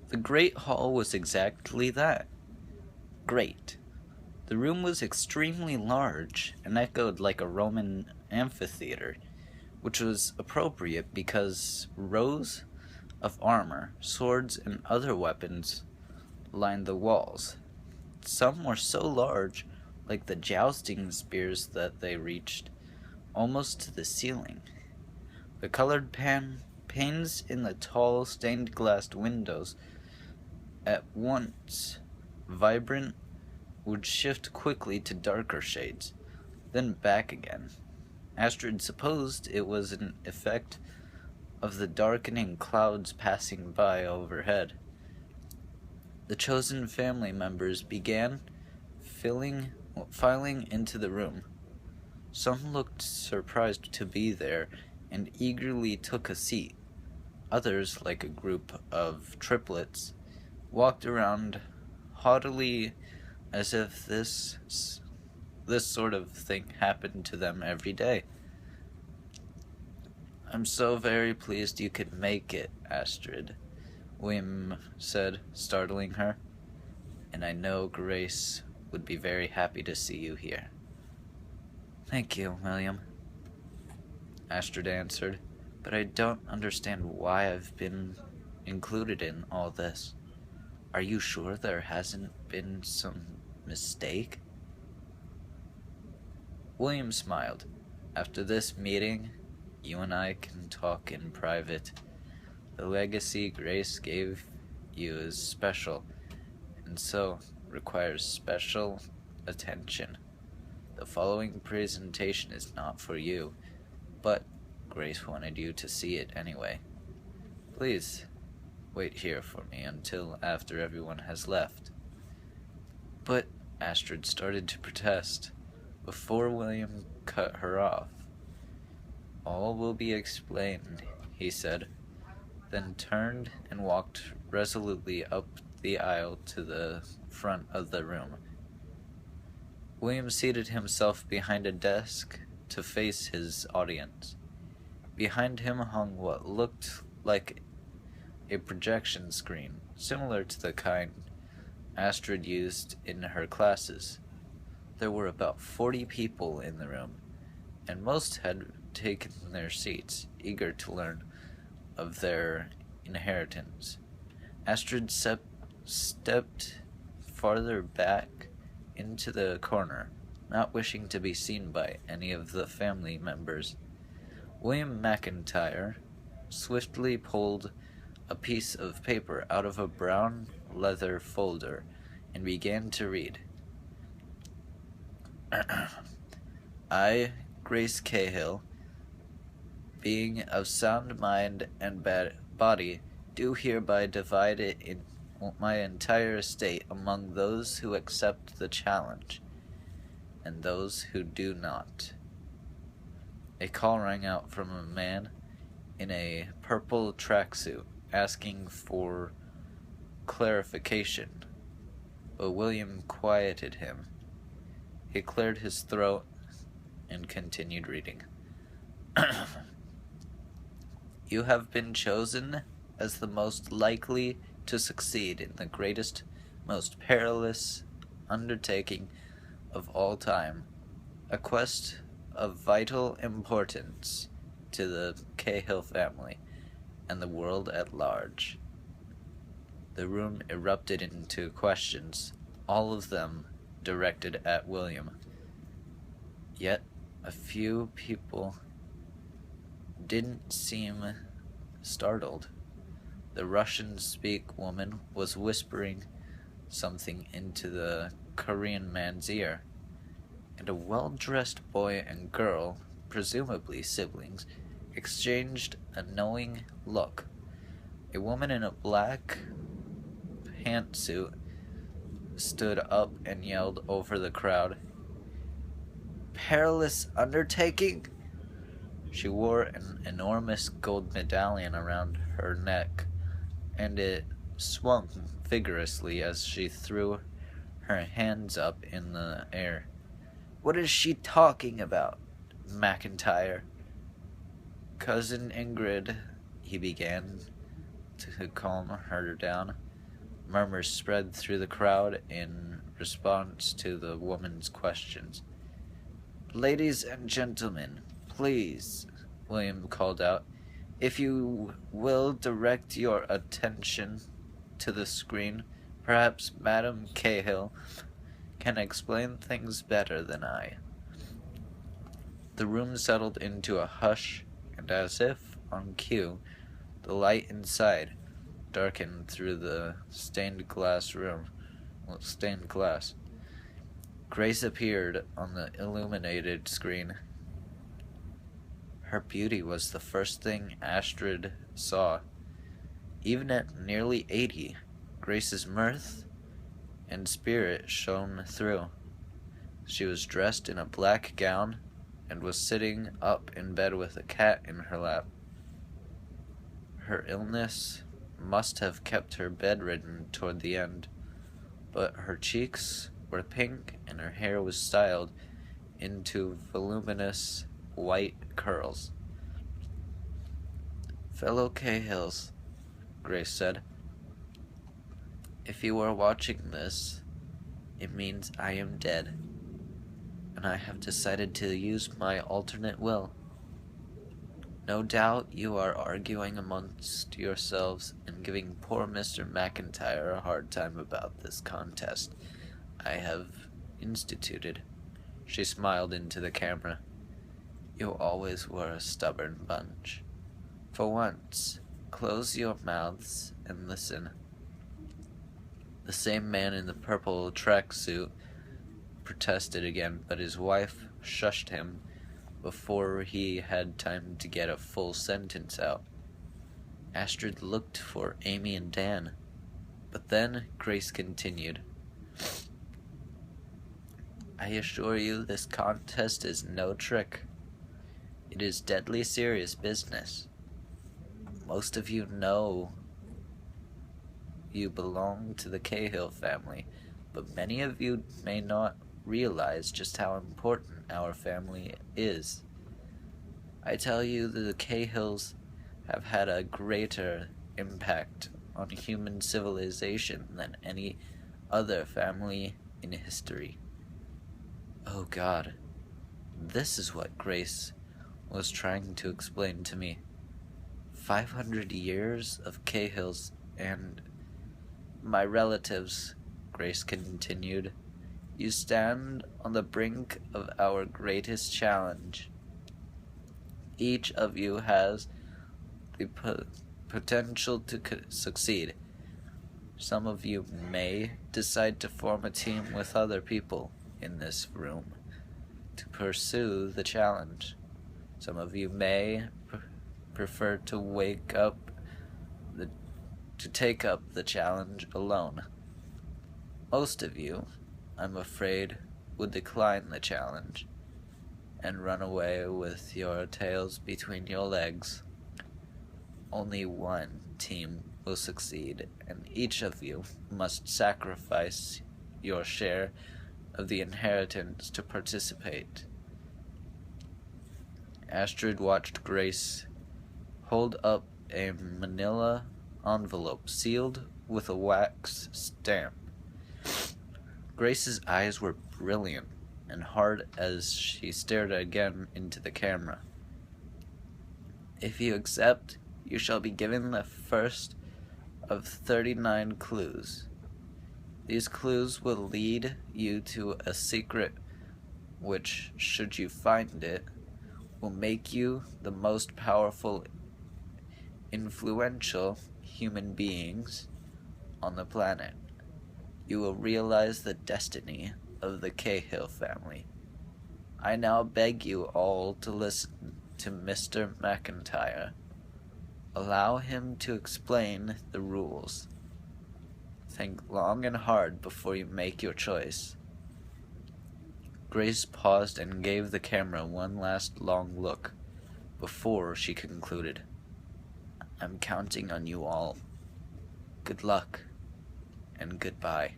The Great Hall was exactly that. Great. The room was extremely large and echoed like a Roman amphitheater, which was appropriate because rows of armor, swords, and other weapons lined the walls. Some were so large, like the jousting spears, that they reached almost to the ceiling. The colored panes in the tall stained glass windows, at once vibrant, would shift quickly to darker shades, then back again. Astrid supposed it was an effect of the darkening clouds passing by overhead. The chosen family members began filing into the room. Some looked surprised to be there and eagerly took a seat. Others, like a group of triplets, walked around haughtily as if this sort of thing happened to them every day. "I'm so very pleased you could make it, Astrid," William said, startling her. "And I know Grace would be very happy to see you here." "Thank you, William," Astrid answered, "but I don't understand why I've been included in all this. Are you sure there hasn't been some mistake?" William smiled. "After this meeting, you and I can talk in private. The legacy Grace gave you is special, and so requires special attention. The following presentation is not for you, but Grace wanted you to see it anyway. Please wait here for me until after everyone has left." "But," Astrid started to protest, before William cut her off. "All will be explained," he said, then turned and walked resolutely up the aisle to the front of the room. William seated himself behind a desk to face his audience. Behind him hung what looked like a projection screen, similar to the kind Astrid used in her classes. There were about 40 people in the room, and most had taken their seats, eager to learn of their inheritance. Astrid stepped farther back into the corner, not wishing to be seen by any of the family members. William McIntyre swiftly pulled a piece of paper out of a brown leather folder and began to read. "I, Grace Cahill, being of sound mind and body, do hereby divide it in my entire estate among those who accept the challenge, and those who do not." A call rang out from a man in a purple tracksuit, asking for clarification, but William quieted him. He cleared his throat and continued reading. "You have been chosen as the most likely to succeed in the greatest, most perilous undertaking of all time, a quest of vital importance to the Cahill family and the world at large." The room erupted into questions, all of them directed at William. Yet a few people didn't seem startled. The Russian-speak woman was whispering something into the Korean man's ear, and a well-dressed boy and girl, presumably siblings, exchanged a knowing look. A woman in a black pantsuit stood up and yelled over the crowd, "Perilous undertaking?" She wore an enormous gold medallion around her neck, and it swung vigorously as she threw her hands up in the air. "What is she talking about, McIntyre?" "Cousin Ingrid," he began to calm her down. Murmurs spread through the crowd in response to the woman's questions. "Ladies and gentlemen, please," William called out, "if you will direct your attention to the screen, perhaps Madam Cahill can explain things better than I." The room settled into a hush, and as if on cue, the light inside darkened through the stained glass. Grace appeared on the illuminated screen. Her beauty was the first thing Astrid saw. Even at nearly 80, Grace's mirth and spirit shone through. She was dressed in a black gown and was sitting up in bed with a cat in her lap. Her illness must have kept her bedridden toward the end, but her cheeks were pink and her hair was styled into voluminous white curls. "Fellow Cahills," Grace said, "if you are watching this, it means I am dead, and I have decided to use my alternate will. No doubt you are arguing amongst yourselves and giving poor Mr. McIntyre a hard time about this contest I have instituted." She smiled into the camera. "You always were a stubborn bunch. For once, close your mouths and listen." The same man in the purple tracksuit protested again, but his wife shushed him before he had time to get a full sentence out. Astrid looked for Amy and Dan, but then Grace continued. "I assure you this contest is no trick. It is deadly serious business. Most of you know you belong to the Cahill family, but many of you may not realize just how important our family is. I tell you that the Cahills have had a greater impact on human civilization than any other family in history." Oh God, this is what Grace was trying to explain to me. 500 years of Cahills and my relatives, Grace continued. You stand on the brink of our greatest challenge. Each of you has the potential to succeed. Some of you may decide to form a team with other people in this room to pursue the challenge. Some of you may prefer to take up the challenge alone. Most of you, I'm afraid, would decline the challenge and run away with your tails between your legs. Only one team will succeed, and each of you must sacrifice your share of the inheritance to participate. Astrid watched Grace hold up a manila envelope sealed with a wax stamp. Grace's eyes were brilliant and hard as she stared again into the camera. If you accept, you shall be given the first of 39 clues. These clues will lead you to a secret which, should you find it, will make you the most powerful, influential human beings on the planet. You will realize the destiny of the Cahill family. I now beg you all to listen to Mr. McIntyre. Allow him to explain the rules. Think long and hard before you make your choice." Grace paused and gave the camera one last long look before she concluded. "I'm counting on you all. Good luck, and goodbye."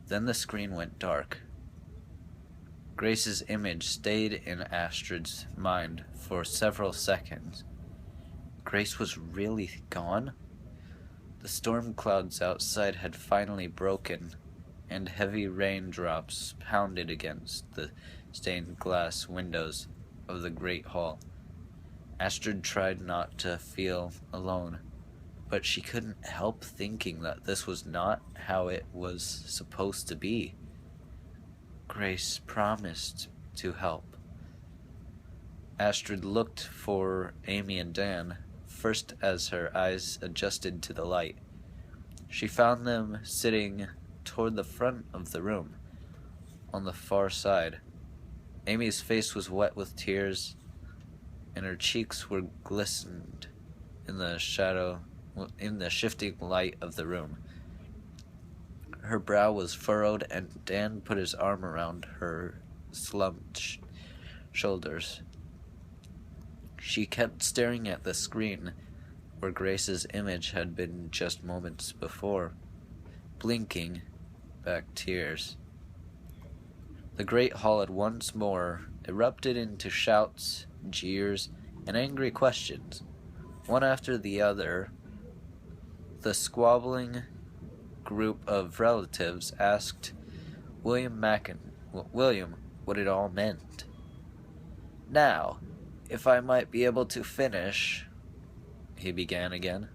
Then the screen went dark. Grace's image stayed in Astrid's mind for several seconds. Grace was really gone? The storm clouds outside had finally broken, and heavy raindrops pounded against the stained glass windows of the great hall. Astrid tried not to feel alone, but she couldn't help thinking that this was not how it was supposed to be. Grace promised to help. Astrid looked for Amy and Dan, first as her eyes adjusted to the light. She found them sitting toward the front of the room, on the far side. Amy's face was wet with tears, and her cheeks were glistened in the shifting light of the room. Her brow was furrowed, and Dan put his arm around her slumped shoulders. She kept staring at the screen where Grace's image had been just moments before, blinking back tears. The great hall had once more erupted into shouts, jeers, and angry questions. One after the other, the squabbling group of relatives asked William what it all meant. "Now, if I might be able to finish," he began again.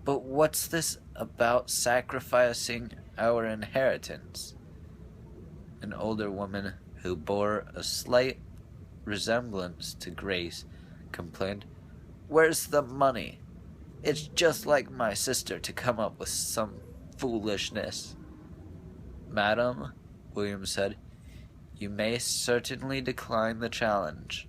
"But what's this about sacrificing our inheritance?" An older woman who bore a slight resemblance to Grace complained, "Where's the money? It's just like my sister to come up with some foolishness." "Madam," William said, "you may certainly decline the challenge.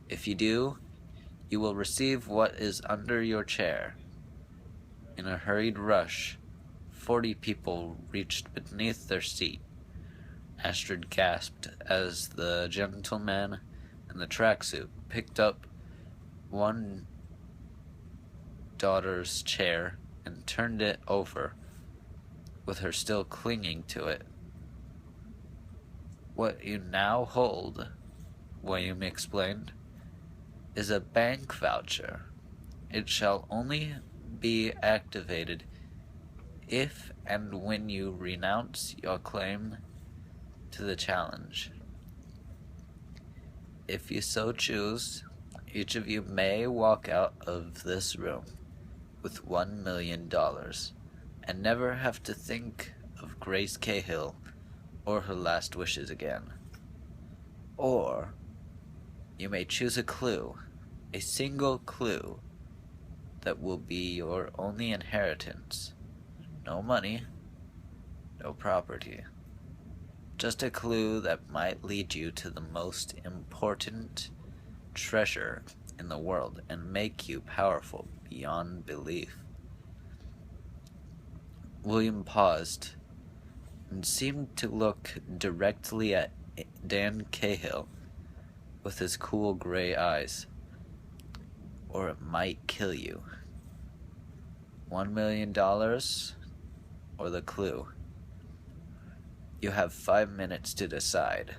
If you do, you will receive what is under your chair." In a hurried rush, 40 people reached beneath their seat. Astrid gasped as the gentleman in the tracksuit picked up one daughter's chair and turned it over, with her still clinging to it. "What you now hold," William explained, "is a bank voucher. It shall only be activated if and when you renounce your claim to the challenge. If you so choose, each of you may walk out of this room with $1 million and never have to think of Grace Cahill or her last wishes again. Or you may choose a clue, a single clue, that will be your only inheritance. No money, no property. Just a clue that might lead you to the most important treasure in the world and make you powerful beyond belief." William paused and seemed to look directly at Dan Cahill with his cool gray eyes. "Or it might kill you. $1 million or the clue. You have 5 minutes to decide."